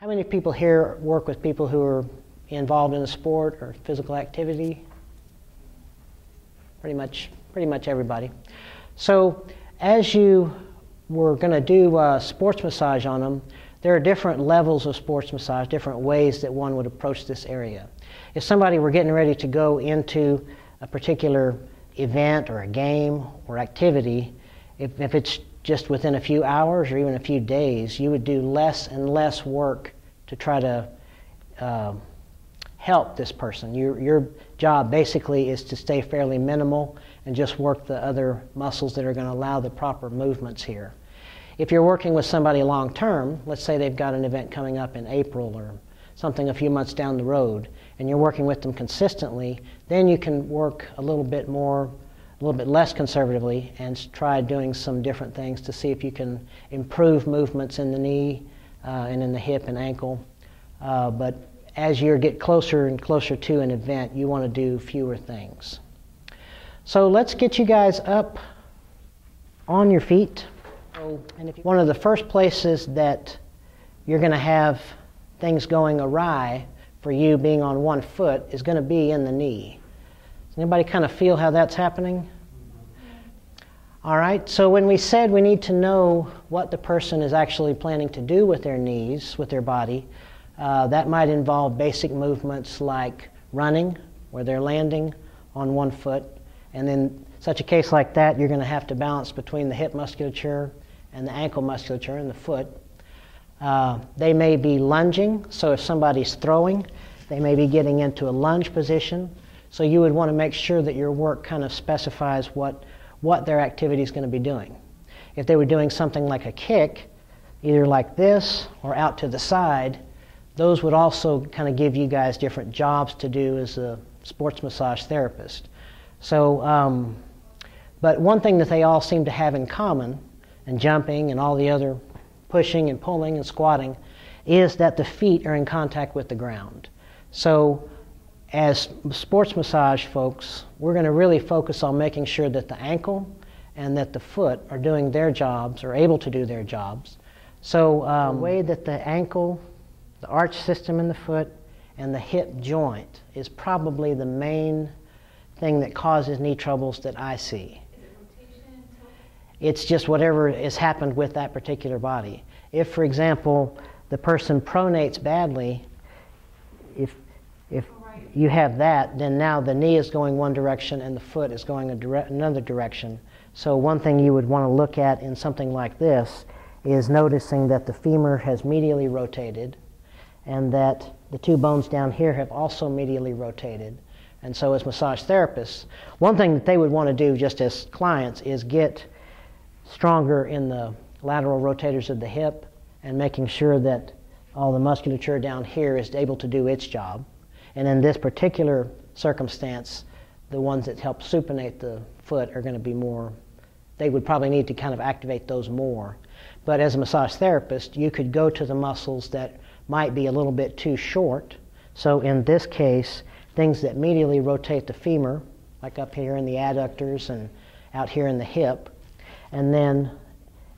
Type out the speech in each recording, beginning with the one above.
How many people here work with people who are involved in a sport or physical activity? Pretty much everybody. So as you were going to do sports massage on them, there are different levels of sports massage, different ways that one would approach this area. If somebody were getting ready to go into a particular event or a game or activity, if it's just within a few hours or even a few days, you would do less and less work to try to help this person. Your job basically is to stay fairly minimal and just work the other muscles that are going to allow the proper movements here. If you're working with somebody long term, let's say they've got an event coming up in April or something a few months down the road, and you're working with them consistently, then you can work a little bit less conservatively and try doing some different things to see if you can improve movements in the knee and in the hip and ankle. But as you get closer and closer to an event, you want to do fewer things. So let's get you guys up on your feet. And one of the first places that you're going to have things going awry for you being on one foot is going to be in the knee. Does anybody kind of feel how that's happening? All right, so when we said we need to know what the person is actually planning to do with their knees, with their body, that might involve basic movements like running, where they're landing on one foot. And in such a case like that, you're going to have to balance between the hip musculature and the ankle musculature in the foot. They may be lunging, so if somebody's throwing, they may be getting into a lunge position. So you would want to make sure that your work kind of specifies what their activity is going to be doing. If they were doing something like a kick, either like this or out to the side, those would also kind of give you guys different jobs to do as a sports massage therapist. So, but one thing that they all seem to have in common, and jumping and all the other pushing and pulling and squatting, is that the feet are in contact with the ground. So as sports massage folks, we're going to really focus on making sure that the ankle and that the foot are doing their jobs, or able to do their jobs. So the way that the ankle, the arch system in the foot, and the hip joint is probably the main thing that causes knee troubles that I see. It's just whatever has happened with that particular body. If, for example, the person pronates badly, if you have that, then now the knee is going one direction and the foot is going another direction. So one thing you would want to look at in something like this is noticing that the femur has medially rotated and that the two bones down here have also medially rotated. And so as massage therapists, one thing that they would want to do just as clients is get stronger in the lateral rotators of the hip and making sure that all the musculature down here is able to do its job. And in this particular circumstance, the ones that help supinate the foot are going to be more, they would probably need to kind of activate those more. But as a massage therapist, you could go to the muscles that might be a little bit too short. So in this case, things that medially rotate the femur, like up here in the adductors and out here in the hip. And then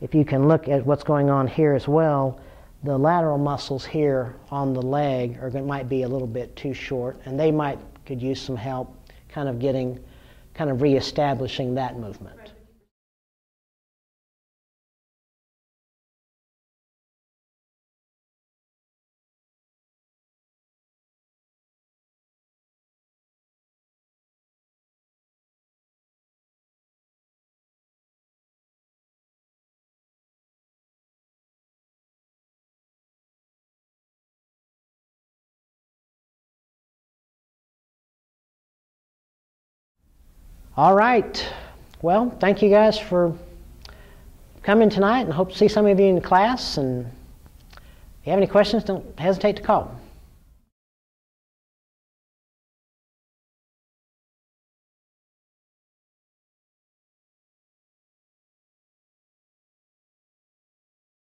if you can look at what's going on here as well, the lateral muscles here on the leg might be a little bit too short, and they could use some help kind of reestablishing that movement. All right. Well, thank you guys for coming tonight, and hope to see some of you in class. And if you have any questions, don't hesitate to call.